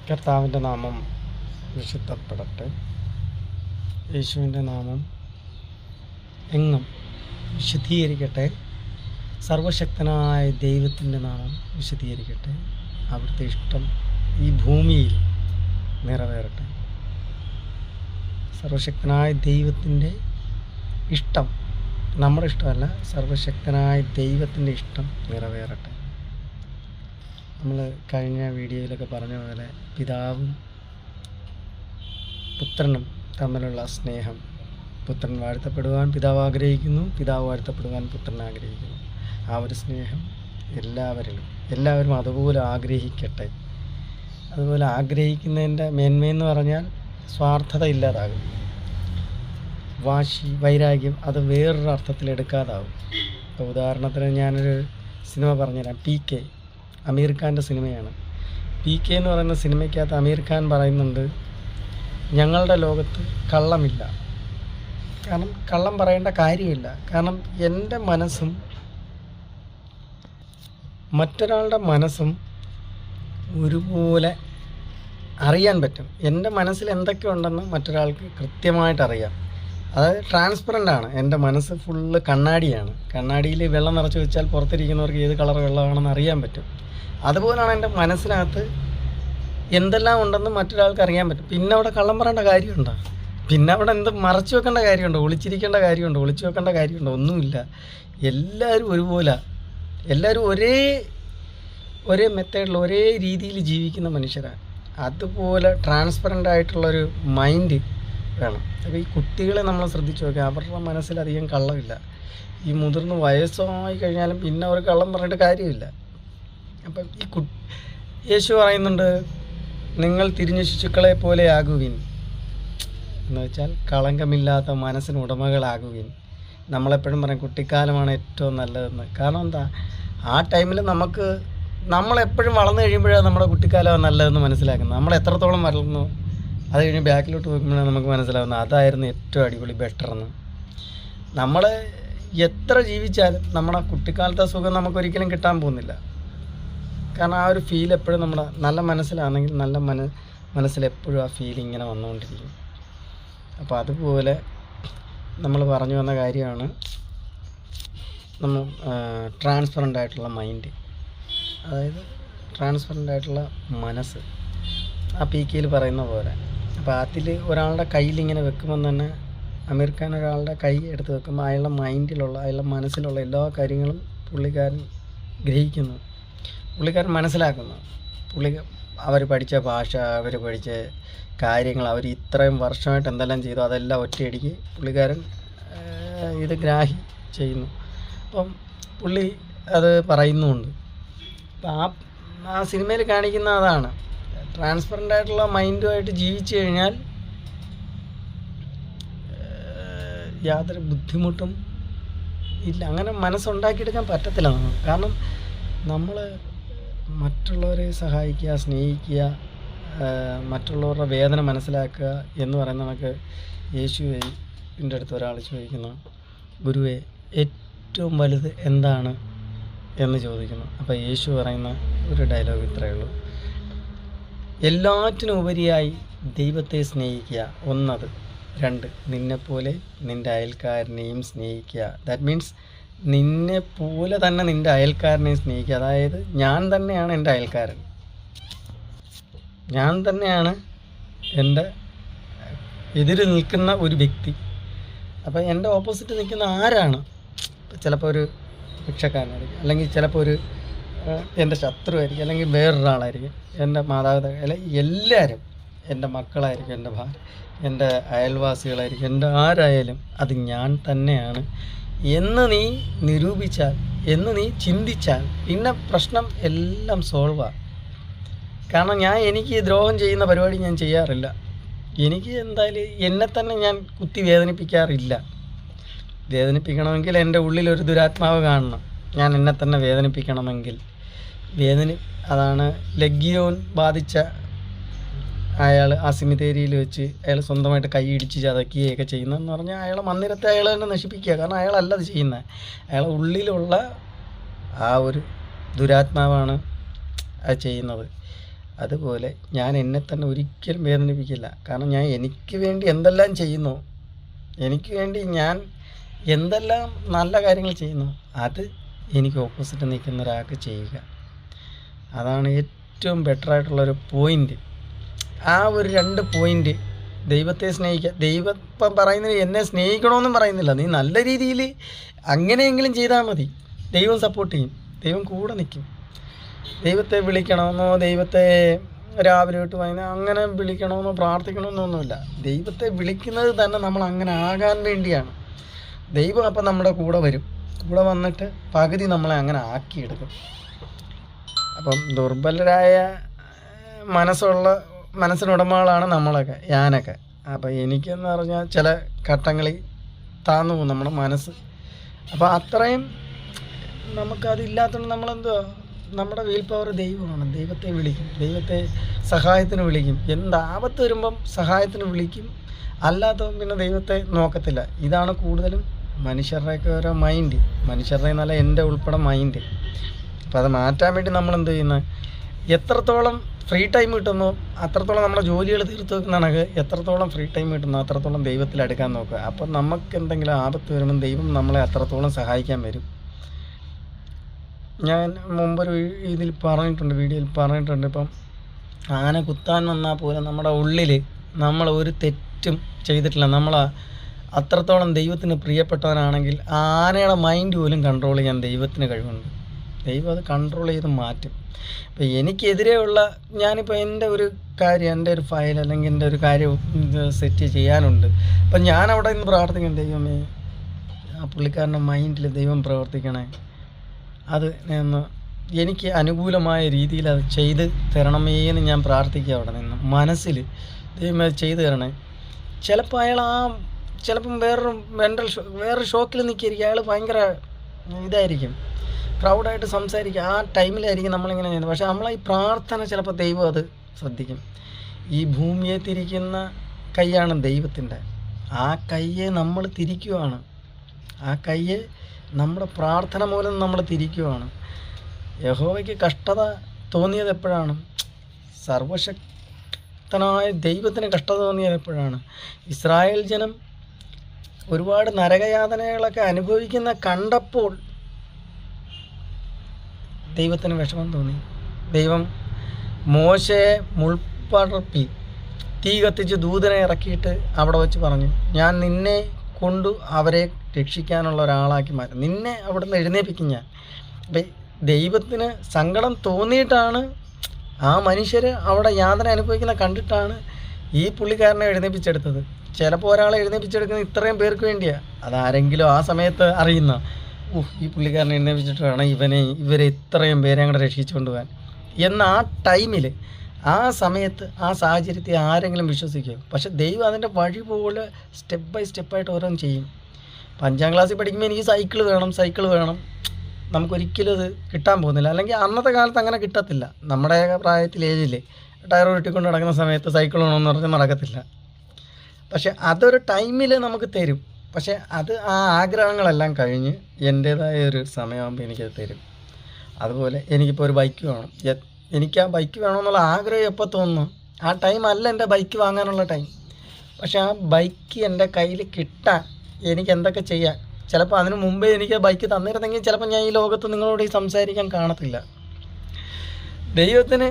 കർത്താവിൻ്റെ നാമം വിശുദ്ധപ്പെടട്ടെ. യേശുവിൻ്റെ നാമം എങ്ങും വിശുദ്ധീകരിക്കട്ടെ. സർവശക്തനായ ദൈവത്തിൻ്റെ നാമം വിശുദ്ധീകരിക്കട്ടെ. അവിടുത്തെ ഇഷ്ടം ഈ ഭൂമിയിൽ നിറവേറട്ടെ. സർവശക്തനായ ദൈവത്തിൻ്റെ ഇഷ്ടം, നമ്മുടെ ഇഷ്ടമല്ല, സർവശക്തനായ ദൈവത്തിൻ്റെ ഇഷ്ടം നിറവേറട്ടെ. നമ്മൾ കഴിഞ്ഞ വീഡിയോയിലൊക്കെ പറഞ്ഞ പോലെ പിതാവും പുത്രനും തമ്മിലുള്ള സ്നേഹം, പുത്രൻ വാഴ്ത്തപ്പെടുവാൻ പിതാവ് ആഗ്രഹിക്കുന്നു, പിതാവ് വാഴ്ത്തപ്പെടുവാൻ പുത്രൻ ആഗ്രഹിക്കുന്നു. ആ ഒരു സ്നേഹം എല്ലാവരും അതുപോലെ ആഗ്രഹിക്കട്ടെ. അതുപോലെ ആഗ്രഹിക്കുന്നതിൻ്റെ മേന്മയെന്ന് പറഞ്ഞാൽ സ്വാർത്ഥത ഇല്ലാതാകും. വാശി, വൈരാഗ്യം അത് വേറൊരു അർത്ഥത്തിലെടുക്കാതാവും. ഇപ്പോൾ ഉദാഹരണത്തിന് ഞാനൊരു സിനിമ പറഞ്ഞുതരാം. PK, അമീർ ഖാൻ്റെ സിനിമയാണ്. PK എന്ന് പറയുന്ന സിനിമയ്ക്കകത്ത് അമീർ ഖാൻ പറയുന്നുണ്ട്, ഞങ്ങളുടെ ലോകത്ത് കള്ളമില്ല. കാരണം കള്ളം പറയേണ്ട കാര്യമില്ല. കാരണം എൻ്റെ മനസ്സും മറ്റൊരാളുടെ മനസ്സും ഒരുപോലെ അറിയാൻ പറ്റും. എൻ്റെ മനസ്സിൽ എന്തൊക്കെ ഉണ്ടെന്ന് മറ്റൊരാൾക്ക് കൃത്യമായിട്ട് അറിയാം. അത് ട്രാൻസ്പെറൻ്റ് ആണ്. എൻ്റെ മനസ്സ് ഫുള്ള് കണ്ണാടിയാണ്. കണ്ണാടിയിൽ വെള്ളം നിറച്ച് വെച്ചാൽ പുറത്തിരിക്കുന്നവർക്ക് ഏത് കളർ വെള്ളമാണെന്ന് അറിയാൻ പറ്റും. അതുപോലെയാണ് എൻ്റെ മനസ്സിനകത്ത് എന്തെല്ലാം ഉണ്ടെന്ന് മറ്റൊരാൾക്ക് അറിയാൻ പറ്റും. പിന്നെ അവിടെ കള്ളം പറയേണ്ട കാര്യമുണ്ടോ? പിന്നെ അവിടെ എന്ത് മറച്ചു വെക്കേണ്ട കാര്യമുണ്ടോ? ഒളിച്ചിരിക്കേണ്ട കാര്യമുണ്ടോ? ഒളിച്ചു വെക്കേണ്ട കാര്യമുണ്ടോ? ഒന്നുമില്ല. എല്ലാവരും ഒരുപോലെ, എല്ലാവരും ഒരേ മെത്തേഡിൽ ഒരേ രീതിയിൽ ജീവിക്കുന്ന മനുഷ്യരാണ്. അതുപോലെ ട്രാൻസ്പെറൻ്റ് ആയിട്ടുള്ളൊരു മൈൻഡ് വേണം. അപ്പോൾ ഈ കുട്ടികളെ നമ്മൾ ശ്രദ്ധിച്ചു നോക്കുക, അവരുടെ മനസ്സിലധികം കള്ളമില്ല. ഈ മുതിർന്ന് വയസ്സായി കഴിഞ്ഞാലും പിന്നെ അവർ കള്ളം പറഞ്ഞിട്ട് കാര്യമില്ല. അപ്പം യേശു പറയുന്നുണ്ട്, നിങ്ങൾ തിരിഞ്ഞ ശിശുക്കളെ പോലെ ആകുവിൻ എന്ന് വെച്ചാൽ കളങ്കമില്ലാത്ത മനസ്സിന് ഉടമകളാകുവിൻ. നമ്മളെപ്പോഴും പറയും കുട്ടിക്കാലമാണ് ഏറ്റവും നല്ലതെന്ന്. കാരണം എന്താ, ആ ടൈമിൽ നമ്മളെപ്പോഴും വളർന്നു കഴിയുമ്പോഴാണ് നമ്മുടെ കുട്ടിക്കാലമാണ് നല്ലതെന്ന് മനസ്സിലാക്കുന്നത്. നമ്മൾ എത്രത്തോളം വളർന്നു അത് കഴിഞ്ഞ് ബാക്കിലോട്ട് നോക്കുമ്പോഴാണ് നമുക്ക് മനസ്സിലാവുന്നത് അതായിരുന്നു ഏറ്റവും അടിപൊളി, ബെറ്ററെന്ന്. നമ്മൾ എത്ര ജീവിച്ചാലും നമ്മുടെ കുട്ടിക്കാലത്തെ സുഖം നമുക്കൊരിക്കലും കിട്ടാൻ പോകുന്നില്ല. കാരണം ആ ഒരു ഫീൽ എപ്പോഴും നമ്മുടെ നല്ല മനസ്സിലാണെങ്കിൽ നല്ല മനസ്സിലെപ്പോഴും ആ ഫീൽ ഇങ്ങനെ വന്നുകൊണ്ടിരിക്കും. അപ്പോൾ അതുപോലെ നമ്മൾ പറഞ്ഞു വന്ന കാര്യമാണ് നമ്മൾ ട്രാൻസ്പെറൻ്റ് ആയിട്ടുള്ള മൈൻഡ്, അതായത് ട്രാൻസ്പെറൻ്റ് ആയിട്ടുള്ള മനസ്സ്. ആ PK പറയുന്ന പോലെ. അപ്പോൾ അതിൽ ഒരാളുടെ കയ്യിലിങ്ങനെ വെക്കുമ്പം തന്നെ അമീർ ഖാൻ ഒരാളുടെ കൈ എടുത്ത് വെക്കുമ്പോൾ അയാളുടെ മൈൻഡിലുള്ള, അയാളുടെ മനസ്സിലുള്ള എല്ലാ കാര്യങ്ങളും പുള്ളിക്കാരൻ ഗ്രഹിക്കുന്നു, പുള്ളിക്കാരൻ മനസ്സിലാക്കുന്നു. അവർ പഠിച്ച ഭാഷ, അവർ പഠിച്ച കാര്യങ്ങൾ, അവർ ഇത്രയും വർഷമായിട്ട് എന്തെല്ലാം ചെയ്തു അതെല്ലാം ഒറ്റയടിക്ക് പുള്ളിക്കാരൻ ഇത് ഗ്രാഹി ചെയ്യുന്നു. അപ്പം പുള്ളി അത് പറയുന്നുമുണ്ട്. അപ്പം ആ സിനിമയിൽ കാണിക്കുന്ന അതാണ്, ട്രാൻസ്പെറൻ്റ് ആയിട്ടുള്ള മൈൻഡുമായിട്ട് ജീവിച്ചു കഴിഞ്ഞാൽ യാതൊരു ബുദ്ധിമുട്ടും ഇല്ല. അങ്ങനെ മനസ്സുണ്ടാക്കിയെടുക്കാൻ പറ്റത്തില്ല നമുക്ക്. കാരണം നമ്മൾ മറ്റുള്ളവരെ സഹായിക്കുക, സ്നേഹിക്കുക, മറ്റുള്ളവരുടെ വേദന മനസ്സിലാക്കുക എന്ന് പറയുന്ന നമുക്ക് യേശുവിൻ്റെ അടുത്ത് ഒരാൾ ചോദിക്കുന്നു, ഗുരുവേ ഏറ്റവും വലുത് എന്താണ് എന്ന് ചോദിക്കുന്നു. അപ്പോൾ യേശു പറയുന്ന ഒരു ഡയലോഗ് ഇത്രയേ ഉള്ളൂ, എല്ലാറ്റിനും ഉപരിയായി ദൈവത്തെ സ്നേഹിക്കുക, ഒന്നത്. 2, നിന്നെപ്പോലെ നിൻ്റെ അയൽക്കാരനെയും സ്നേഹിക്കുക. ദാറ്റ് മീൻസ് നിന്നെപ്പോലെ തന്നെ നിൻ്റെ അയൽക്കാരനെയും സ്നേഹിക്കുക. അതായത് ഞാൻ തന്നെയാണ് എൻ്റെ അയൽക്കാരൻ, ഞാൻ തന്നെയാണ് എൻ്റെ എതിര് നിൽക്കുന്ന ഒരു വ്യക്തി. അപ്പോൾ എൻ്റെ ഓപ്പോസിറ്റ് നിൽക്കുന്ന ആരാണ്? ചിലപ്പോൾ ഒരു ഭിക്ഷക്കാരനായിരിക്കും, അല്ലെങ്കിൽ ചിലപ്പോൾ എൻ്റെ ശത്രുവായിരിക്കും, അല്ലെങ്കിൽ വേറൊരാളായിരിക്കും, എൻ്റെ മാതാപിതാക്കൾ, അല്ലെങ്കിൽ എല്ലാവരും എൻ്റെ മക്കളായിരിക്കും, എൻ്റെ ഭാര്യ, എൻ്റെ അയൽവാസികളായിരിക്കും, എൻ്റെ ആരായാലും അത് ഞാൻ തന്നെയാണ് എന്ന് നീ നിരൂപിച്ചാൽ, എന്ന് നീ ചിന്തിച്ചാൽ പിന്നെ പ്രശ്നം എല്ലാം സോൾവാണ്. കാരണം എനിക്ക് ദ്രോഹം ചെയ്യുന്ന പരിപാടി ഞാൻ ചെയ്യാറില്ല. എനിക്ക് എന്തായാലും എന്നെ തന്നെ ഞാൻ കുത്തി വേദനിപ്പിക്കാറില്ല. വേദനിപ്പിക്കണമെങ്കിൽ എൻ്റെ ഉള്ളിലൊരു ദുരാത്മാവ് കാണണം. ഞാൻ എന്നെ തന്നെ വേദനിപ്പിക്കണമെങ്കിൽ അതാണ് ലഗ്യോൻ ബാധിച്ച അയാൾ ആ സിമിതേരിയിൽ വെച്ച് അയാൾ സ്വന്തമായിട്ട് കൈ ഇടിച്ച് ചതക്കുകയൊക്കെ ചെയ്യുന്നതെന്ന് പറഞ്ഞാൽ അയാളെ മന്ദിരത്തെ അയാൾ തന്നെ നശിപ്പിക്കുക. കാരണം അയാളല്ല അത് ചെയ്യുന്നത്, അയാളെ ഉള്ളിലുള്ള ആ ഒരു ദുരാത്മാവാണ് അത് ചെയ്യുന്നത്. അതുപോലെ ഞാൻ എന്നെ തന്നെ ഒരിക്കലും വേദനിപ്പിക്കില്ല. കാരണം ഞാൻ എനിക്ക് വേണ്ടി എന്തെല്ലാം ചെയ്യുന്നു, എനിക്ക് വേണ്ടി ഞാൻ എന്തെല്ലാം നല്ല കാര്യങ്ങൾ ചെയ്യുന്നു, അത് എനിക്ക് ഓപ്പോസിറ്റ് നിൽക്കുന്ന ഒരാൾക്ക് ചെയ്യുക. അതാണ് ഏറ്റവും ബെറ്ററായിട്ടുള്ളൊരു പോയിൻ്റ്. ആ ഒരു 2 പോയിൻ്റ്, ദൈവത്തെ സ്നേഹിക്കുക. ദൈവം ഇപ്പം പറയുന്നത് എന്നെ സ്നേഹിക്കണമെന്നും പറയുന്നില്ല, നീ നല്ല രീതിയിൽ അങ്ങനെയെങ്കിലും ചെയ്താൽ മതി. ദൈവം സപ്പോർട്ട് ചെയ്യും, ദൈവം കൂടെ നിൽക്കും. ദൈവത്തെ വിളിക്കണമെന്നോ, ദൈവത്തെ രാവിലെ തൊട്ട് വൈകുന്നേരം അങ്ങനെ വിളിക്കണമെന്നോ പ്രാർത്ഥിക്കണമെന്നൊന്നുമില്ല. ദൈവത്തെ വിളിക്കുന്നത് തന്നെ നമ്മൾ അങ്ങനെ ആകാൻ വേണ്ടിയാണ്. ദൈവം അപ്പം നമ്മുടെ കൂടെ വരും, കൂടെ വന്നിട്ട് പകുതി നമ്മളെ അങ്ങനെ ആക്കിയെടുക്കും. അപ്പം ദുർബലരായ മനസ്സിനുടമകളാണ് നമ്മളൊക്കെ, ഞാനൊക്കെ. അപ്പം എനിക്കെന്ന് പറഞ്ഞാൽ ചില ഘട്ടങ്ങളിൽ താന്നു പോകും നമ്മുടെ മനസ്സ്. അപ്പോൾ അത്രയും നമുക്കതില്ലാത്തതുകൊണ്ട് നമ്മളെന്തുവാ, നമ്മുടെ വീൽ പവർ ദൈവമാണ്. ദൈവത്തെ വിളിക്കും, ദൈവത്തെ സഹായത്തിന് വിളിക്കും. എന്താപത്ത് വരുമ്പം സഹായത്തിന് വിളിക്കും, അല്ലാത്തവൻ പിന്നെ ദൈവത്തെ നോക്കത്തില്ല. ഇതാണ് കൂടുതലും മനുഷ്യരുടെയൊക്കെ ഓരോ മൈൻഡ്, മനുഷ്യരുടെ എന്നല്ല എൻ്റെ ഉൾപ്പെടെ മൈൻഡ്. അപ്പോൾ അത് മാറ്റാൻ വേണ്ടി നമ്മളെന്ത് ചെയ്യുന്നത്, എത്രത്തോളം ഫ്രീ ടൈം കിട്ടുന്നു അത്രത്തോളം നമ്മുടെ ജോലികൾ തീർത്ത് വെക്കുന്നതാണെങ്കിൽ എത്രത്തോളം ഫ്രീ ടൈം കിട്ടുന്നു അത്രത്തോളം ദൈവത്തിൽ അടുക്കാൻ നോക്കുക. അപ്പം നമുക്ക് എന്തെങ്കിലും ആപത്ത് വരുമ്പം ദൈവം നമ്മളെ അത്രത്തോളം സഹായിക്കാൻ വരും. ഞാൻ മുമ്പൊരു ഇതിൽ പറഞ്ഞിട്ടുണ്ട്, വീഡിയോയിൽ പറഞ്ഞിട്ടുണ്ട്, ഇപ്പം ആന കുത്താൻ വന്നാൽ പോലും നമ്മുടെ ഉള്ളിൽ നമ്മൾ ഒരു തെറ്റും ചെയ്തിട്ടില്ല, നമ്മൾ അത്രത്തോളം ദൈവത്തിന് പ്രിയപ്പെട്ടവനാണെങ്കിൽ ആനയുടെ മൈൻഡ് പോലും കൺട്രോൾ ചെയ്യാൻ ദൈവത്തിന് കഴിവുണ്ട്. ദൈവം അത് കൺട്രോൾ ചെയ്ത് മാറ്റും. അപ്പോൾ എനിക്കെതിരെയുള്ള, ഞാനിപ്പോൾ എൻ്റെ ഒരു കാര്യം, എൻ്റെ ഒരു ഫയൽ അല്ലെങ്കിൽ എൻ്റെ ഒരു കാര്യം സെറ്റ് ചെയ്യാനുണ്ട്. അപ്പം ഞാനവിടെ നിന്ന് പ്രാർത്ഥിക്കും, ദൈവമേ ആ പുള്ളിക്കാരൻ്റെ മൈൻഡിൽ ദൈവം പ്രവർത്തിക്കണേ, അത് എനിക്ക് അനുകൂലമായ രീതിയിൽ അത് ചെയ്ത് തരണമേ എന്ന് ഞാൻ പ്രാർത്ഥിക്കുക. അവിടെ നിന്ന് മനസ്സിൽ ദൈവം അത് ചെയ്തു തരണേ. ചിലപ്പോൾ അയാൾ ചിലപ്പം വേറൊരു ഷോക്കിൽ നിൽക്കിയിരിക്കും, അയാൾ ഭയങ്കര ഇതായിരിക്കും, പ്രൗഡായിട്ട് സംസാരിക്കുക. ആ ടൈമിലായിരിക്കും നമ്മളിങ്ങനെ ചെയ്യുന്നത്. പക്ഷേ നമ്മളെ ഈ പ്രാർത്ഥന ചിലപ്പോൾ ദൈവം അത് ശ്രദ്ധിക്കും. ഈ ഭൂമിയെ തിരിക്കുന്ന കൈയാണ് ദൈവത്തിൻ്റെ. ആ കയ്യെ നമ്മൾ തിരിക്കുകയാണ്, ആ കയ്യെ നമ്മുടെ പ്രാർത്ഥന മൂലം നമ്മൾ തിരിക്കുകയാണ്. യഹോവയ്ക്ക് കഷ്ടത തോന്നിയത് എപ്പോഴാണ്? സർവശക്തനായ ദൈവത്തിന് കഷ്ടത തോന്നിയത് എപ്പോഴാണ്? ഇസ്രായേൽ ജനം ഒരുപാട് നരകയാതനകളൊക്കെ അനുഭവിക്കുന്ന കണ്ടപ്പോൾ ദൈവത്തിന് വിഷമം തോന്നി. ദൈവം മോശയെ മുൾപ്പടർപ്പിൽ തീ കത്തിച്ച് ദൂതനെ ഇറക്കിയിട്ട് അവിടെ വെച്ച് പറഞ്ഞു, ഞാൻ നിന്നെ കൊണ്ട് അവരെ രക്ഷിക്കാനുള്ള ഒരാളാക്കി മാറ്റും, നിന്നെ അവിടെ നിന്ന് എഴുന്നേൽപ്പിക്കും ഞാൻ. അപ്പം ദൈവത്തിന് സങ്കടം തോന്നിയിട്ടാണ്, ആ മനുഷ്യർ അവിടെ യാതന അനുഭവിക്കുന്ന കണ്ടിട്ടാണ് ഈ പുള്ളിക്കാരനെ എഴുന്നേൽപ്പിച്ചെടുത്തത്. ചിലപ്പോൾ ഒരാളെ എഴുന്നേൽപ്പിച്ചെടുക്കുന്നത് ഇത്രയും പേർക്ക് വേണ്ടിയാണ്. അതാരെങ്കിലും ആ സമയത്ത് അറിയുന്ന, ഈ പുള്ളിക്കാരനെ എഴുന്നേൽപ്പിച്ചിട്ട് വേണം ഇവരെ ഇത്രയും പേരെ അങ്ങോട്ട് രക്ഷിച്ചുകൊണ്ട് പോകാൻ എന്ന ആ ടൈമിൽ, ആ സമയത്ത്, ആ സാഹചര്യത്തെ ആരെങ്കിലും വിശ്വസിക്കും? പക്ഷെ ദൈവം അതിൻ്റെ വഴി പോലെ സ്റ്റെപ്പ് ബൈ സ്റ്റെപ്പായിട്ട് ഓരോന്ന് ചെയ്യും. 5ാം ക്ലാസ്സിൽ പഠിക്കുമ്പോൾ എനിക്ക് സൈക്കിൾ വേണം, നമുക്കൊരിക്കലും അത് കിട്ടാൻ പോകുന്നില്ല. അല്ലെങ്കിൽ അന്നത്തെ കാലത്ത് അങ്ങനെ കിട്ടത്തില്ല. നമ്മുടെ പ്രായത്തിൽ ഏജിൽ ടയർ വെട്ടിക്കൊണ്ട് നടക്കുന്ന സമയത്ത് സൈക്കിൾ വേണമെന്ന് പറഞ്ഞാൽ നടക്കത്തില്ല. പക്ഷെ അതൊരു ടൈമിൽ നമുക്ക് തരും. പക്ഷെ അത് ആ ആഗ്രഹങ്ങളെല്ലാം കഴിഞ്ഞ് എൻ്റേതായ ഒരു സമയമാകുമ്പോൾ എനിക്കത് തരും. അതുപോലെ എനിക്കിപ്പോൾ ഒരു ബൈക്ക് വേണം, എനിക്ക് ആ ബൈക്ക് വേണമെന്നുള്ള ആഗ്രഹം എപ്പോൾ തോന്നുന്നു, ആ ടൈം അല്ല എൻ്റെ ബൈക്ക് വാങ്ങാനുള്ള ടൈം. പക്ഷെ ആ ബൈക്ക് എൻ്റെ കയ്യിൽ കിട്ടാൻ എനിക്ക് എന്തൊക്കെ ചെയ്യാൻ, ചിലപ്പോൾ അതിന് മുമ്പേ എനിക്ക് ബൈക്ക് തന്നിരുന്നെങ്കിൽ ചിലപ്പോൾ ഞാൻ ഈ ലോകത്ത് നിങ്ങളോട് ഈ സംസാരിക്കാൻ കാണത്തില്ല. ദൈവത്തിന്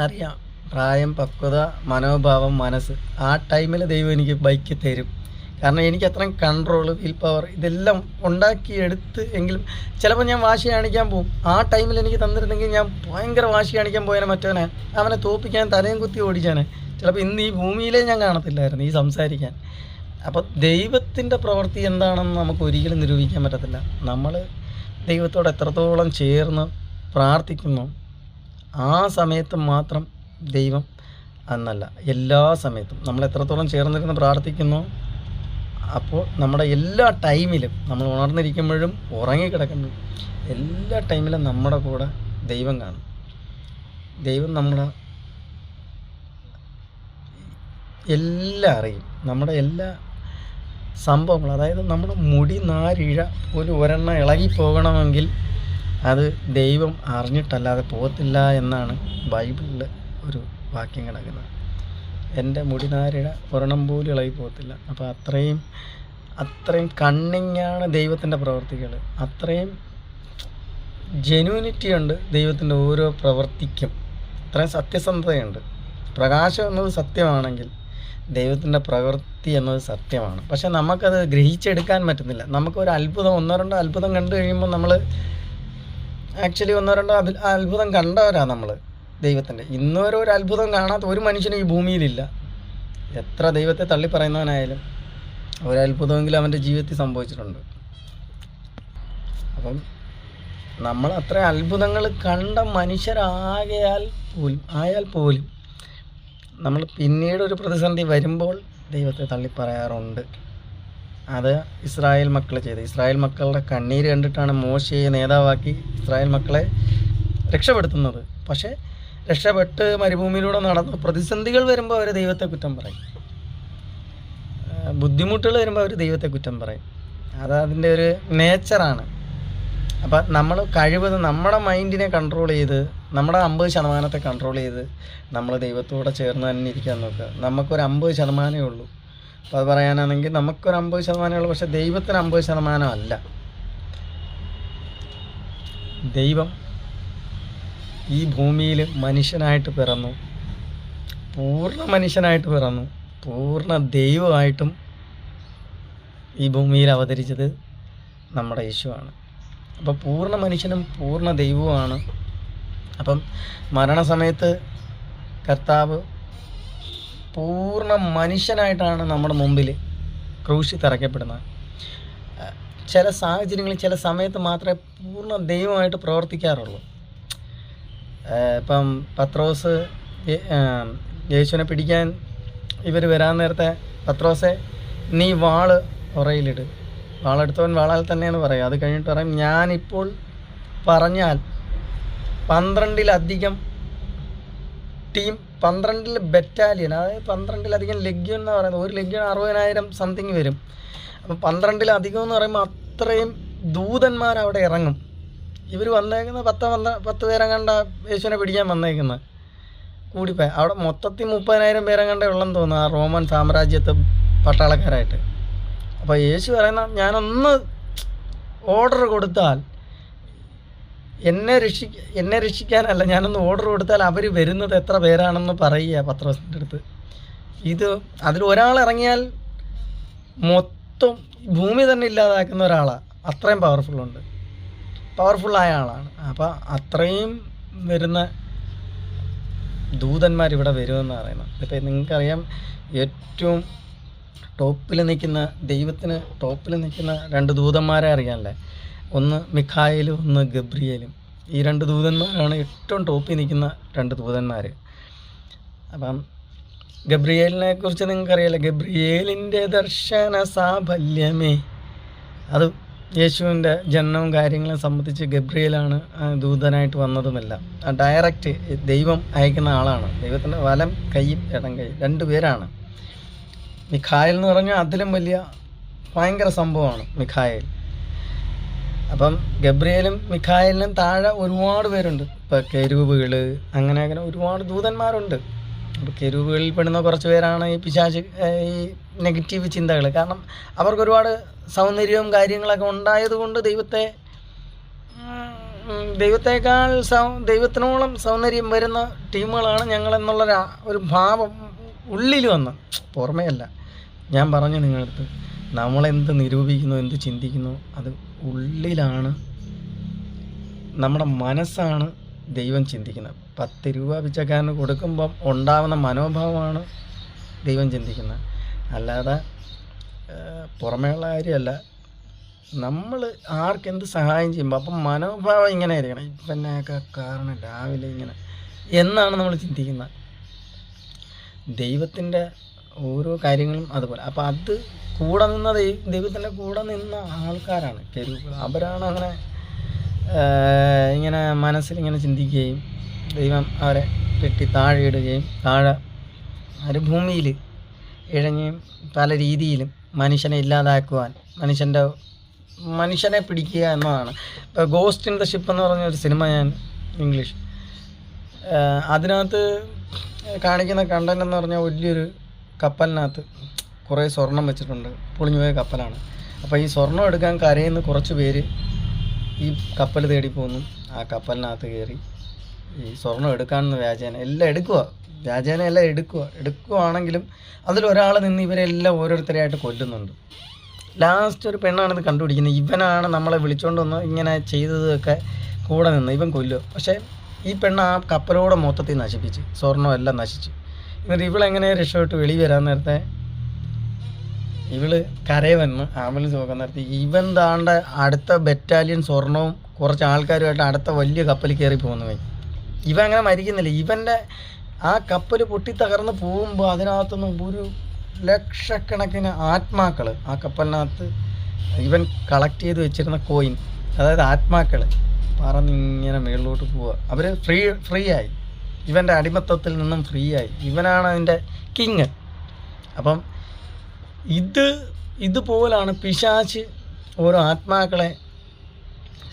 അറിയാം പ്രായം, പക്വത, മനോഭാവം, മനസ്സ്. ആ ടൈമിൽ ദൈവം എനിക്ക് ബൈക്ക് തരും. കാരണം എനിക്ക് അത്രയും കൺട്രോൾ, വിൽ പവർ ഇതെല്ലാം ഉണ്ടാക്കിയെടുത്ത്. എങ്കിലും ചിലപ്പോൾ ഞാൻ വാശി കാണിക്കാൻ പോകും. ആ ടൈമിൽ എനിക്ക് തന്നിരുന്നെങ്കിൽ ഞാൻ ഭയങ്കര വാശി കാണിക്കാൻ പോയാൽ മറ്റവനെ, അവനെ തോപ്പിക്കാൻ തലയും കുത്തി ഓടിച്ചാനെ. ചിലപ്പോൾ ഇന്ന് ഈ ഭൂമിയിലേ ഞാൻ കാണത്തില്ലായിരുന്നു ഈ സംസാരിക്കാൻ. അപ്പോൾ ദൈവത്തിൻ്റെ പ്രവൃത്തി എന്താണെന്ന് നമുക്ക് ഒരിക്കലും നിരൂപിക്കാൻ പറ്റത്തില്ല. നമ്മൾ ദൈവത്തോട് എത്രത്തോളം ചേർന്ന് പ്രാർത്ഥിക്കുന്നു ആ സമയത്ത് മാത്രം ദൈവം, എന്നല്ല എല്ലാ സമയത്തും നമ്മൾ എത്രത്തോളം ചേർന്നിരുന്ന് പ്രാർത്ഥിക്കുന്നു, അപ്പോൾ നമ്മുടെ എല്ലാ ടൈമിലും, നമ്മൾ ഉണർന്നിരിക്കുമ്പോഴും ഉറങ്ങിക്കിടക്കുമ്പോഴും എല്ലാ ടൈമിലും നമ്മുടെ കൂടെ ദൈവം കാണും. ദൈവം നമ്മുടെ എല്ലാം അറിയും, നമ്മുടെ എല്ലാ സംഭവങ്ങൾ. അതായത് നമ്മുടെ മുടി നാരിഴ പോലും ഒരെണ്ണം ഇളകിപ്പോകണമെങ്കിൽ അത് ദൈവം അറിഞ്ഞിട്ടല്ലാതെ പോകത്തില്ല എന്നാണ് ബൈബിളിൽ ഒരു വാക്യം കിടക്കുന്നത്. എൻ്റെ മുടിനാരിഴ ഒരെണ്ണം പോലും ഇളകി പോകത്തില്ല. അപ്പോൾ അത്രയും കണ്ണിങ്ങാണ് ദൈവത്തിൻ്റെ പ്രവർത്തികൾ. അത്രയും ജെന്യൂനിറ്റി ഉണ്ട് ദൈവത്തിൻ്റെ ഓരോ പ്രവർത്തിക്കും. അത്രയും സത്യസന്ധതയുണ്ട്. പ്രകാശം എന്നത് സത്യമാണെങ്കിൽ ദൈവത്തിൻ്റെ പ്രവൃത്തി എന്നത് സത്യമാണ്. പക്ഷെ നമുക്കത് ഗ്രഹിച്ചെടുക്കാൻ പറ്റുന്നില്ല. നമുക്കൊരു അത്ഭുതം, 1-2 അത്ഭുതം കണ്ടു കഴിയുമ്പോൾ നമ്മൾ ആക്ച്വലി 1-2 അത്ഭുതം കണ്ടവരാണ് നമ്മൾ ദൈവത്തിൻ്റെ. ഇന്നുവരെ ഒരു അത്ഭുതം കാണാത്ത ഒരു മനുഷ്യനും ഈ ഭൂമിയിലില്ല. എത്ര ദൈവത്തെ തള്ളി പറയുന്നവനായാലും ഒരു അത്ഭുതമെങ്കിലും അവൻ്റെ ജീവിതത്തിൽ സംഭവിച്ചിട്ടുണ്ട്. അപ്പം നമ്മൾ അത്ര അത്ഭുതങ്ങൾ കണ്ട മനുഷ്യരായാൽ പോലും നമ്മൾ പിന്നീട് ഒരു പ്രതിസന്ധി വരുമ്പോൾ ദൈവത്തെ തള്ളിപ്പറയാറുണ്ട്. അത് ഇസ്രായേൽ മക്കളുടെ കണ്ണീര് കണ്ടിട്ടാണ് മോശയെ നേതാവാക്കി ഇസ്രായേൽ മക്കളെ രക്ഷപ്പെടുത്തുന്നത്. പക്ഷേ രക്ഷപ്പെട്ട് മരുഭൂമിയിലൂടെ നടന്ന് പ്രതിസന്ധികൾ വരുമ്പോൾ അവർ ദൈവത്തെ കുറ്റം പറയും. ബുദ്ധിമുട്ടുകൾ വരുമ്പോൾ അവർ ദൈവത്തെ കുറ്റം പറയും. അത് അതിൻ്റെ ഒരു നേച്ചറാണ്. അപ്പം നമ്മൾ കഴിവതും നമ്മുടെ മൈൻഡിനെ കൺട്രോൾ ചെയ്ത്, നമ്മുടെ 50% കൺട്രോൾ ചെയ്ത് നമ്മൾ ദൈവത്തോടെ ചേർന്ന് തന്നെ ഇരിക്കാൻ നോക്കുക. നമുക്കൊരു 50% ഉള്ളൂ. അപ്പോൾ അത് പറയാനാണെങ്കിൽ നമുക്കൊരു 50% ഉള്ളൂ. പക്ഷേ ദൈവത്തിന് 50% അല്ല. ദൈവം ഈ ഭൂമിയിൽ മനുഷ്യനായിട്ട് പിറന്നു, പൂർണ്ണ മനുഷ്യനായിട്ട് പിറന്നു, പൂർണ്ണ ദൈവമായിട്ടും ഈ ഭൂമിയിൽ അവതരിച്ചത് നമ്മുടെ യേശുവാണ്. അപ്പോൾ പൂർണ്ണ മനുഷ്യനും പൂർണ്ണ ദൈവവുമാണ്. അപ്പം മരണസമയത്ത് കർത്താവ് പൂർണ്ണ മനുഷ്യനായിട്ടാണ് നമ്മുടെ മുമ്പിൽ ക്രൂശിൽ തറയ്ക്കപ്പെടുന്നത്. ചില സാഹചര്യങ്ങളിൽ ചില സമയത്ത് മാത്രമേ പൂർണ്ണ ദൈവമായിട്ട് പ്രവർത്തിക്കാറുള്ളൂ. ഇപ്പം പത്രോസ് യേശുവിനെ പിടിക്കാൻ ഇവർ വരാൻ നേരത്തെ പത്രോസെ നീ വാള് ഉറയിലിട്, വാളെടുത്തവൻ വാളാൽ തന്നെയാണ് പറയുക. അത് കഴിഞ്ഞിട്ട് പറയും ഞാനിപ്പോൾ പറഞ്ഞാൽ 12-ലധികം ടീം, 12 ബറ്റാലിയൻ, അതായത് 12-ലധികം ലെഗ്യോൺ എന്ന് പറയുന്നത്. ഒരു ലെഗ്യോൺ 60,000 സംതിങ് വരും. അപ്പം 12-ലധികം എന്ന് പറയുമ്പോൾ അത്രയും ദൂതന്മാർ അവിടെ ഇറങ്ങും. ഇവർ വന്നേക്കുന്നത് 10 പേരെങ്ങാണ്ട യേശുവിനെ പിടിക്കാൻ വന്നേക്കുന്നത് കൂടിപ്പോയി. അവിടെ മൊത്തത്തിൽ 30,000 പേരെങ്ങാണ്ടേ ഉള്ളെന്ന് തോന്നുന്നു ആ റോമൻ സാമ്രാജ്യത്തെ പട്ടാളക്കാരായിട്ട്. അപ്പോൾ യേശു പറയുന്ന ഞാനൊന്ന് ഓർഡർ കൊടുത്താൽ എന്നെ രക്ഷിക്കാനല്ല, ഞാനൊന്ന് ഓർഡർ കൊടുത്താൽ അവർ വരുന്നത് എത്ര പേരാണെന്ന് പറയുക പത്രോസിൻ്റെ അടുത്ത്. അതിൽ ഒരാൾ ഇറങ്ങിയാൽ മൊത്തം ഭൂമി തന്നെ ഇല്ലാതാക്കുന്ന ഒരാളാണ്. അത്രയും പവർഫുള്ളായ ആളാണ്. അപ്പോൾ അത്രയും വരുന്ന ദൂതന്മാരിവിടെ വരുമെന്ന് പറയുന്നത്. ഇപ്പം നിങ്ങൾക്കറിയാം, ഏറ്റവും ദൈവത്തിന് ടോപ്പിൽ നിൽക്കുന്ന 2 ദൂതന്മാരെ അറിയാമല്ലേ? ഒന്ന് മിഖായേലും ഒന്ന് ഗബ്രിയേലും. ഈ 2 ദൂതന്മാരാണ് ഏറ്റവും ടോപ്പിൽ നിൽക്കുന്ന 2 ദൂതന്മാർ. അപ്പം ഗബ്രിയേലിനെ കുറിച്ച് നിങ്ങൾക്കറിയാമല്ലോ. ഗബ്രിയേലിൻ്റെ ദർശന സാഫല്യമേ, അത് യേശുവിൻ്റെ ജനനവും കാര്യങ്ങളും സംബന്ധിച്ച് ഗബ്രിയേലാണ് ദൂതനായിട്ട് വന്നതുമെല്ലാം. ഡയറക്റ്റ് ദൈവം അയക്കുന്ന ആളാണ്. ദൈവത്തിൻ്റെ വലം കൈയും ഇടം കൈ 2 പേരാണ്. മിഖായേൽ എന്ന് പറഞ്ഞാൽ അതിലും ഭയങ്കര സംഭവമാണ് മിഖായേൽ. അപ്പം ഗബ്രിയേലും മിഖായേലിനും താഴെ ഒരുപാട് പേരുണ്ട്. ഇപ്പോൾ കെരൂബുകൾ, അങ്ങനെ ഒരുപാട് ദൂതന്മാരുണ്ട്. അപ്പോൾ കെരൂബുകളിൽ പെടുന്ന കുറച്ച് പേരാണ് ഈ ഈ നെഗറ്റീവ് ചിന്തകൾ. കാരണം അവർക്ക് ഒരുപാട് സൗന്ദര്യവും കാര്യങ്ങളൊക്കെ ഉണ്ടായതുകൊണ്ട് ദൈവത്തിനോളം സൗന്ദര്യം വരുന്ന ടീമുകളാണ് ഞങ്ങളെന്നുള്ള ഒരു ഭാവം ഉള്ളിൽ വന്ന്, പുറമേ അല്ല. ഞാൻ പറഞ്ഞു നിങ്ങളടുത്ത്, നമ്മളെന്ത് നിരൂപിക്കുന്നു, എന്ത് ചിന്തിക്കുന്നു, അത് ഉള്ളിലാണ്. നമ്മുടെ മനസ്സാണ് ദൈവം ചിന്തിക്കുന്നത്. 10 രൂപ പിച്ചക്കാരന് കൊടുക്കുമ്പം ഉണ്ടാവുന്ന മനോഭാവമാണ് ദൈവം ചിന്തിക്കുന്നത്. അല്ലാതെ പുറമേയുള്ള കാര്യമല്ല. നമ്മൾ ആർക്കെന്ത് സഹായം ചെയ്യുമ്പോൾ അപ്പം മനോഭാവം ഇങ്ങനെ ആയിരിക്കണം. ഇപ്പന്നെയൊക്കെ കാരണം രാവിലെ ഇങ്ങനെ എന്നാണ് നമ്മൾ ചിന്തിക്കുന്നത്. ദൈവത്തിൻ്റെ ഓരോ കാര്യങ്ങളും അതുപോലെ. അപ്പോൾ അത് കൂടെ നിന്ന ദൈവത്തിൻ്റെ കൂടെ നിന്ന ആൾക്കാരാണ് കെരൂബുകൾ. അവരാണ് അങ്ങനെ ഇങ്ങനെ മനസ്സിലിങ്ങനെ ചിന്തിക്കുകയും ദൈവം അവരെ വെട്ടി താഴെ ഇടുകയും താഴെ ഭൂമിയിൽ ഇഴഞ്ഞും പല രീതിയിലും മനുഷ്യനെ ഇല്ലാതാക്കുവാൻ, മനുഷ്യനെ പിടിക്കുക എന്നതാണ്. ഇപ്പോൾ ഗോസ്റ്റ് ഇൻ ദ ഷിപ്പ് എന്ന് പറഞ്ഞൊരു സിനിമ ഞാൻ ഇംഗ്ലീഷ് അതിനകത്ത് കാണിക്കുന്ന കണ്ടന്റ് എന്ന് പറഞ്ഞാൽ വലിയൊരു കപ്പലിനകത്ത് കുറേ സ്വർണം വെച്ചിട്ടുണ്ട്, പൊളിഞ്ഞു പോയ കപ്പലാണ്. അപ്പോൾ ഈ സ്വർണം എടുക്കാൻ കരയുന്ന കുറച്ച് പേര് ഈ കപ്പൽ തേടി പോകുന്നു, ആ കപ്പലിനകത്ത് കയറി ഈ സ്വർണം എടുക്കാമെന്ന് വ്യാജേന എല്ലാം വ്യാജേന എല്ലാം എടുക്കുവാണെങ്കിലും അതിലൊരാൾ നിന്ന് ഇവരെല്ലാം ഓരോരുത്തരെയായിട്ട് കൊല്ലുന്നുണ്ട്. ലാസ്റ്റ് ഒരു പെണ്ണാണിത് കണ്ടുപിടിക്കുന്നത്, ഇവനാണ് നമ്മളെ വിളിച്ചുകൊണ്ട് വന്ന് ഇങ്ങനെ ചെയ്തതൊക്കെ കൂടെ നിന്ന് ഇവൻ കൊല്ലുക. പക്ഷേ ഈ പെണ്ണ് ആ കപ്പലോടെ മൊത്തത്തിൽ നശിപ്പിച്ച് സ്വർണ്ണം എല്ലാം നശിച്ചു. എന്നിട്ട് ഇവളെങ്ങനെ രക്ഷപ്പെട്ട് വെളി വരാൻ നേരത്തെ ഇവള് കരയെ വന്ന് ആംബുലൻസ് നോക്കാൻ നേരത്തെ ഇവൻ താണ്ട അടുത്ത ബറ്റാലിയൻ സ്വർണവും കുറച്ച് ആൾക്കാരുമായിട്ട് അടുത്ത വലിയ കപ്പലിൽ കയറി പോകുന്നവൻ. ഇവൻ അങ്ങനെ മരിക്കുന്നില്ല, ഇവൻ്റെ ആ കപ്പൽ പൊട്ടി തകർന്ന് പോകുമ്പോൾ അതിനകത്തുനിന്ന് ഒരു ലക്ഷക്കണക്കിന് ആത്മാക്കൾ ആ കപ്പലിനകത്ത് ഇവൻ കളക്ട് ചെയ്ത് വെച്ചിരുന്ന കോയിൻ, അതായത് ആത്മാക്കൾ പറന്നിങ്ങനെ മേളിലോട്ട് പോവുക. അവർ ഫ്രീ ആയി, ഇവൻ്റെ അടിമത്തത്തിൽ നിന്നും ഫ്രീ ആയി, ഇവനാണ് അതിൻ്റെ കിങ്. അപ്പം ഇതുപോലാണ് പിശാച് ഓരോ ആത്മാക്കളെ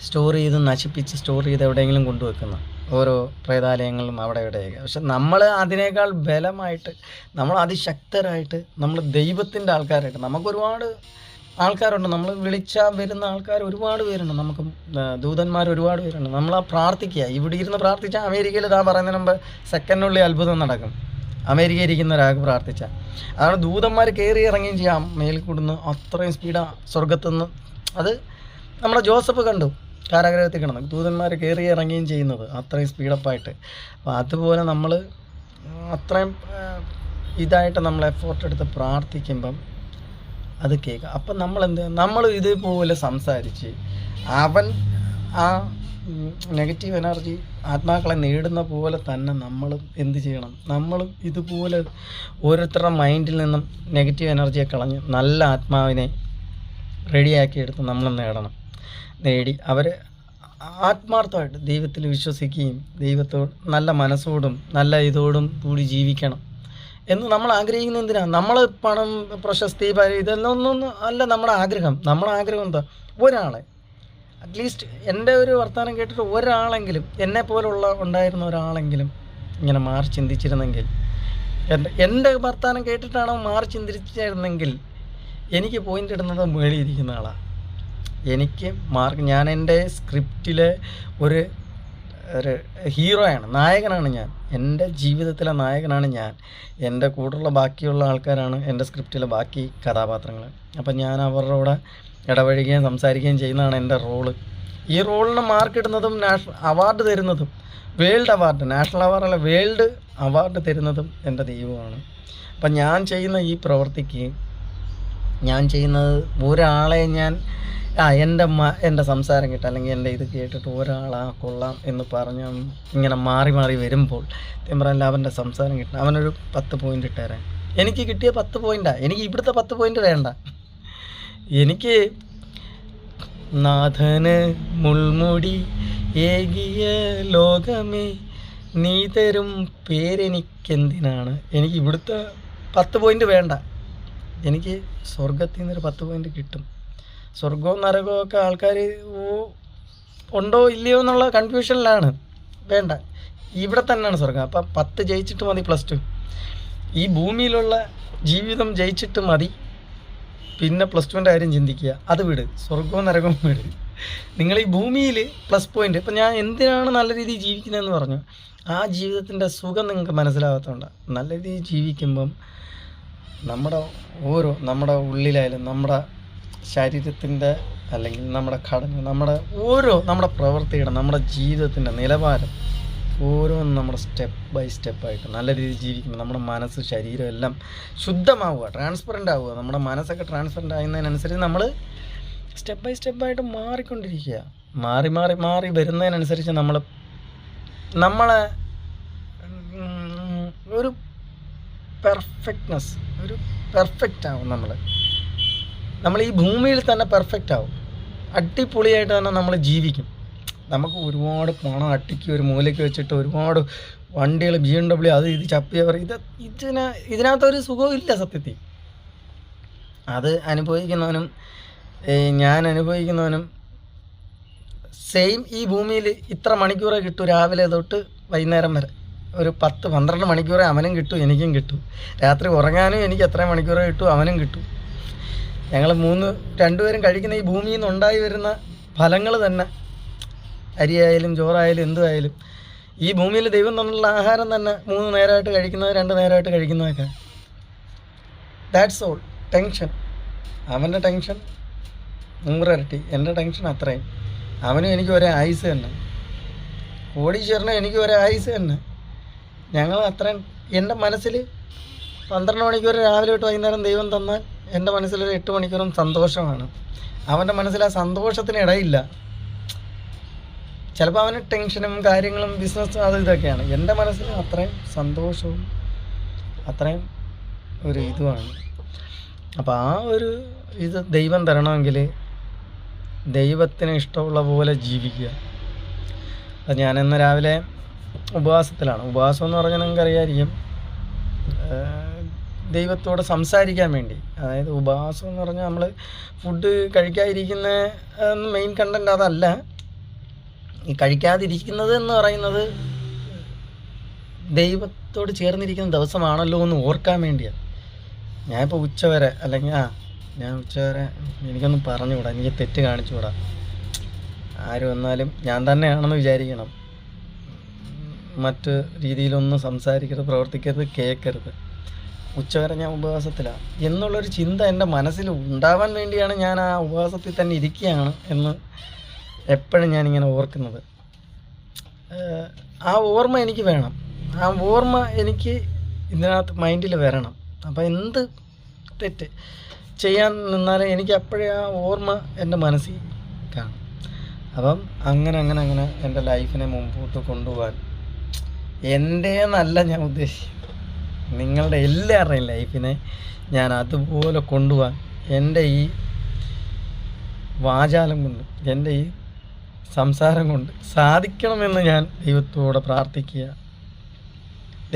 സ്റ്റോർ ചെയ്ത് എവിടെയെങ്കിലും കൊണ്ടുവെക്കുന്ന ഓരോ പ്രേതാലയങ്ങളും അവിടെ ഇവിടെയൊക്കെ. പക്ഷെ നമ്മൾ അതിനേക്കാൾ ബലമായിട്ട്, നമ്മൾ അതിശക്തരായിട്ട്, നമ്മൾ ദൈവത്തിൻ്റെ ആൾക്കാരായിട്ട്, നമുക്കൊരുപാട് ആൾക്കാരുണ്ട്, നമ്മൾ വിളിച്ചാൽ വരുന്ന ആൾക്കാർ ഒരുപാട് പേരുണ്ട്, നമുക്ക് ദൂതന്മാർ ഒരുപാട് പേരുണ്ട്. നമ്മൾ ആ പ്രാർത്ഥിക്കുക, ഇവിടെ ഇരുന്ന് പ്രാർത്ഥിച്ചാൽ അമേരിക്കയിൽ ഇതാ പറയുന്നതിന് മുമ്പ് സെക്കൻഡിനുള്ളിൽ അത്ഭുതം നടക്കും. അമേരിക്കയിൽ ഇരിക്കുന്ന ഒരാൾക്ക് പ്രാർത്ഥിച്ചാൽ. അതാണ് ദൂതന്മാർ കയറി ഇറങ്ങുകയും ചെയ്യാം മേലിൽ കൂടുന്നു, അത്രയും സ്പീഡാണ് സ്വർഗത്തുനിന്ന്. അത് നമ്മുടെ ജോസഫ് കണ്ടു, കാരാഗ്രഹത്തിൽ കിടന്നു, ദൂതന്മാർ കയറി ഇറങ്ങുകയും ചെയ്യുന്നത് അത്രയും സ്പീഡപ്പായിട്ട്. അപ്പോൾ അതുപോലെ നമ്മൾ അത്രയും ഇതായിട്ട് നമ്മൾ എഫോർട്ട് എടുത്ത് പ്രാർത്ഥിക്കുമ്പം അത് കേൾക്കുക. അപ്പം നമ്മൾ ഇതുപോലെ സംസാരിച്ച് അവൻ ആ നെഗറ്റീവ് എനർജി ആത്മാക്കളെ നേടുന്ന പോലെ തന്നെ നമ്മളും എന്ത് ചെയ്യണം, നമ്മളും ഇതുപോലെ ഓരോരുത്തരുടെ മൈൻഡിൽ നിന്നും നെഗറ്റീവ് എനർജിയെ കളഞ്ഞ് നല്ല ആത്മാവിനെ റെഡിയാക്കിയെടുത്ത് നമ്മൾ നേടി അവർ ആത്മാർത്ഥമായിട്ട് ദൈവത്തിൽ വിശ്വസിക്കുകയും ദൈവത്തോട് നല്ല മനസ്സോടും നല്ല ഇതോടും കൂടി ജീവിക്കണം എന്ന് നമ്മൾ ആഗ്രഹിക്കുന്ന എന്തിനാണ്? നമ്മൾ പണം, പ്രശസ്തി, ഇതൊന്നും അല്ല നമ്മുടെ ആഗ്രഹം. എന്താ? ഒരാളെ അറ്റ്ലീസ്റ്റ് എൻ്റെ ഒരു വർത്തമാനം കേട്ടിട്ട് ഒരാളെങ്കിലും എന്നെ പോലുള്ള ഉണ്ടായിരുന്ന ഒരാളെങ്കിലും ഇങ്ങനെ മാറി ചിന്തിച്ചിരുന്നെങ്കിൽ, എൻ്റെ വർത്തമാനം കേട്ടിട്ടാണോ മാറി ചിന്തിച്ചിരുന്നെങ്കിൽ എനിക്ക് പോയിൻ്റ് ഇടുന്നത് മേളിയിരിക്കുന്ന ആളാണ്. എനിക്ക് ഞാൻ എൻ്റെ സ്ക്രിപ്റ്റിലെ ഒരു ഹീറോയാണ്, നായകനാണ് ഞാൻ. എൻ്റെ ജീവിതത്തിലെ നായകനാണ് ഞാൻ. എൻ്റെ കൂടെയുള്ള ബാക്കിയുള്ള ആൾക്കാരാണ് എൻ്റെ സ്ക്രിപ്റ്റിലെ ബാക്കി കഥാപാത്രങ്ങൾ. അപ്പം ഞാൻ അവരുടെ കൂടെ ഇടപഴകുകയും സംസാരിക്കുകയും ചെയ്യുന്നതാണ് എൻ്റെ റോള്. ഈ റോളിന് മാർക്ക് ഇടുന്നതും അവാർഡ് തരുന്നതും, വേൾഡ് അവാർഡ്, നാഷണൽ അവാർഡല്ല, വേൾഡ് അവാർഡ് തരുന്നതും എൻ്റെ ദൈവമാണ്. അപ്പം ഞാൻ ചെയ്യുന്ന ഈ പ്രവൃത്തിക്ക് ഞാൻ ചെയ്യുന്നത് ഒരാളെ എൻ്റെ സംസാരം കേട്ട് അല്ലെങ്കിൽ എൻ്റെ ഇത് കേട്ടിട്ട് ഒരാളാ കൊള്ളാം എന്ന് പറഞ്ഞ് ഇങ്ങനെ മാറി വരുമ്പോൾ തെമ്പറല്ല അവൻ്റെ സംസാരം കിട്ടണം, അവനൊരു 10 പോയിൻ്റ് ഇട്ടേരാൻ. എനിക്ക് കിട്ടിയ 10 പോയിൻ്റാണ്, എനിക്ക് ഇവിടുത്തെ 10 പോയിൻ്റ് വേണ്ട. എനിക്ക് നാഥന് മുൾമുടി ഏകിയ ലോകമേ നീ തരും പേരെനിക്കെന്തിനാണ്. എനിക്ക് ഇവിടുത്തെ 10 പോയിൻ്റ് വേണ്ട, എനിക്ക് സ്വർഗത്തിൽ നിന്നൊരു 10 പോയിൻ്റ് കിട്ടും. സ്വർഗവും നരകവും ഒക്കെ ആൾക്കാർ ഉണ്ടോ ഇല്ലയോ എന്നുള്ള കൺഫ്യൂഷനിലാണ്. വേണ്ട, ഇവിടെ തന്നെയാണ് സ്വർഗം. അപ്പം 10 ജയിച്ചിട്ട് മതി, +2. ഈ ഭൂമിയിലുള്ള ജീവിതം ജയിച്ചിട്ട് മതി, പിന്നെ +2ൻ്റെ കാര്യം ചിന്തിക്കുക. അത് വിട്, സ്വർഗവും നരകവും വിട്. നിങ്ങൾ ഈ ഭൂമിയിൽ +പോയിൻ്റ്. ഇപ്പം ഞാൻ എന്തിനാണ് നല്ല രീതിയിൽ ജീവിക്കുന്നതെന്ന് പറഞ്ഞു, ആ ജീവിതത്തിൻ്റെ സുഖം നിങ്ങൾക്ക് മനസ്സിലാകത്തുണ്ട്. നല്ല രീതിയിൽ ജീവിക്കുമ്പം നമ്മുടെ ഉള്ളിലായാലും നമ്മുടെ ശരീരത്തിൻ്റെ അല്ലെങ്കിൽ നമ്മുടെ ഘടന, നമ്മുടെ പ്രവൃത്തിയുടെ, നമ്മുടെ ജീവിതത്തിൻ്റെ നിലവാരം ഓരോന്നും നമ്മുടെ സ്റ്റെപ്പ് ബൈ സ്റ്റെപ്പായിട്ട് നല്ല രീതിയിൽ ജീവിക്കുമ്പോൾ നമ്മുടെ മനസ്സ്, ശരീരം എല്ലാം ശുദ്ധമാവുക, ട്രാൻസ്പെറൻ്റ് ആവുക. നമ്മുടെ മനസ്സൊക്കെ ട്രാൻസ്പെറൻ്റ് ആകുന്നതിനനുസരിച്ച് നമ്മൾ സ്റ്റെപ്പ് ബൈ സ്റ്റെപ്പായിട്ട് മാറിക്കൊണ്ടിരിക്കുക. മാറി വരുന്നതിനനുസരിച്ച് നമ്മളെ ഒരു പെർഫെക്റ്റ് ആവും. നമ്മൾ ഈ ഭൂമിയിൽ തന്നെ പെർഫെക്റ്റ് ആവും, അടിപൊളിയായിട്ട് തന്നെ നമ്മൾ ജീവിക്കും. നമുക്ക് ഒരുപാട് പണം അട്ടിക്ക് ഒരു മൂലയ്ക്ക് വെച്ചിട്ട് ഒരുപാട് വണ്ടികൾ, BMW, അത് ഇത് ചപ്പിയവർ, ഇതിനകത്തൊരു സുഖവും ഇല്ല സത്യത്തിൽ. അത് അനുഭവിക്കുന്നവനും ഞാൻ അനുഭവിക്കുന്നവനും സെയിം. ഈ ഭൂമിയിൽ ഇത്ര മണിക്കൂറേ കിട്ടൂ, രാവിലെ തൊട്ട് വൈകുന്നേരം വരെ. ഒരു 10-12 മണിക്കൂറേ അവനും കിട്ടും, എനിക്കും കിട്ടും. രാത്രി ഉറങ്ങാനും എനിക്ക് എത്ര മണിക്കൂറേ കിട്ടും, അവനും കിട്ടും. ഞങ്ങൾ രണ്ടുപേരും കഴിക്കുന്ന ഈ ഭൂമിയിൽ നിന്നുണ്ടായി വരുന്ന ഫലങ്ങൾ തന്നെ, അരിയായാലും ചോറായാലും എന്തുമായാലും, ഈ ഭൂമിയിൽ ദൈവം തന്നുള്ള ആഹാരം തന്നെ 3 നേരമായിട്ട് കഴിക്കുന്നത്, 2 നേരമായിട്ട് കഴിക്കുന്നതൊക്കെ. That's all. ടെൻഷൻ, അവൻ്റെ ടെൻഷൻ 100 ഇരട്ടി, എൻ്റെ ടെൻഷൻ അത്രയും. അവനും എനിക്ക് ഒരേ ആയുസ് തന്നെ, കോടീശ്വരനും എനിക്ക് ഒരേ ആയുസ് തന്നെ. ഞങ്ങൾ അത്രയും, എൻ്റെ മനസ്സിൽ 12 മണിക്കൂർ രാവിലെ തൊട്ട് വൈകുന്നേരം ദൈവം തന്നാൽ എൻ്റെ മനസ്സിലൊരു 8 മണിക്കൂറും സന്തോഷമാണ്. അവൻ്റെ മനസ്സിൽ ആ സന്തോഷത്തിന് ഇടയില്ല. ചിലപ്പോൾ അവന് ടെൻഷനും കാര്യങ്ങളും ബിസിനസ് അത് ഇതൊക്കെയാണ്. എൻ്റെ മനസ്സിൽ അത്രയും സന്തോഷവും അത്രയും ഒരു ഇതുമാണ്. അപ്പോൾ ആ ഒരു ഇത് ദൈവം തരണമെങ്കിൽ ദൈവത്തിന് ഇഷ്ടമുള്ള പോലെ ജീവിക്കുക. അത് ഞാനിന്ന് രാവിലെ ഉപവാസത്തിലാണ്. ഉപവാസം എന്ന് പറഞ്ഞാൽ നിങ്ങൾക്കറിയാമായിരിക്കും, ദൈവത്തോട് സംസാരിക്കാൻ വേണ്ടി. അതായത് ഉപവാസം എന്ന് പറഞ്ഞാൽ നമ്മൾ ഫുഡ് കഴിക്കാതിരിക്കുന്ന മെയിൻ കണ്ടൻറ്റ് അതല്ല. ഈ കഴിക്കാതിരിക്കുന്നത് എന്ന് പറയുന്നത് ദൈവത്തോട് ചേർന്നിരിക്കുന്ന ദിവസമാണല്ലോ എന്ന് ഓർക്കാൻ വേണ്ടിയാണ്. ഞാനിപ്പോൾ ഉച്ചവരെ, അല്ലെങ്കിൽ ഞാൻ ഉച്ചവരെ എനിക്കൊന്നും പറഞ്ഞുകൂടാ, എനിക്ക് തെറ്റ് കാണിച്ചുകൂടാ. ആര് വന്നാലും ഞാൻ തന്നെയാണെന്ന് വിചാരിക്കണം. മറ്റ് രീതിയിലൊന്നും സംസാരിക്കരുത്, പ്രവർത്തിക്കരുത്, കേൾക്കരുത്. ഉച്ചവരെ ഞാൻ ഉപവാസത്തിലാണ് എന്നുള്ളൊരു ചിന്ത എൻ്റെ മനസ്സിൽ ഉണ്ടാവാൻ വേണ്ടിയാണ് ഞാൻ ആ ഉപവാസത്തിൽ തന്നെ ഇരിക്കുകയാണ് എന്ന് എപ്പോഴും ഞാനിങ്ങനെ ഓർക്കുന്നത്. ആ ഓർമ്മ എനിക്ക് വേണം, ആ ഓർമ്മ എനിക്ക് ഇതിനകത്ത് മൈൻഡിൽ വരണം. അപ്പോൾ എന്ത് തെറ്റ് ചെയ്യാൻ നിന്നാലും എനിക്ക് അപ്പോഴേ ആ ഓർമ്മ എൻ്റെ മനസ്സിൽ കാണും. അപ്പം അങ്ങനെ എൻ്റെ ലൈഫിനെ മുമ്പോട്ട് കൊണ്ടുപോകാൻ, എൻ്റെ എന്നല്ല ഞാൻ ഉദ്ദേശിക്കുന്നത്, നിങ്ങളുടെ എല്ലാവരുടെയും ലൈഫിനെ ഞാൻ അതുപോലെ കൊണ്ടുപോകാൻ എൻ്റെ ഈ വാചാലം കൊണ്ട്, എൻ്റെ ഈ സംസാരം കൊണ്ട് സാധിക്കണമെന്ന് ഞാൻ ദൈവത്തോടെ പ്രാർത്ഥിക്കുക.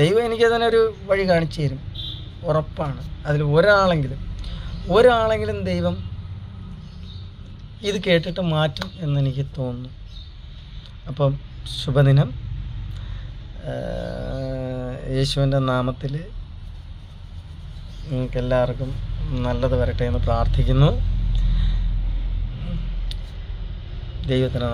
ദൈവം എനിക്കതിനൊരു വഴി കാണിച്ചു തരും, ഉറപ്പാണ്. അതിൽ ഒരാളെങ്കിലും ദൈവം ഇത് കേട്ടിട്ട് മാറ്റും എന്നെനിക്ക് തോന്നുന്നു. അപ്പം ശുഭദിനം. യേശുവിൻ്റെ നാമത്തിൽ നിങ്ങൾക്കെല്ലാവർക്കും നല്ലത് വരട്ടെ എന്ന് പ്രാർത്ഥിക്കുന്നു. ദൈവത്തിന്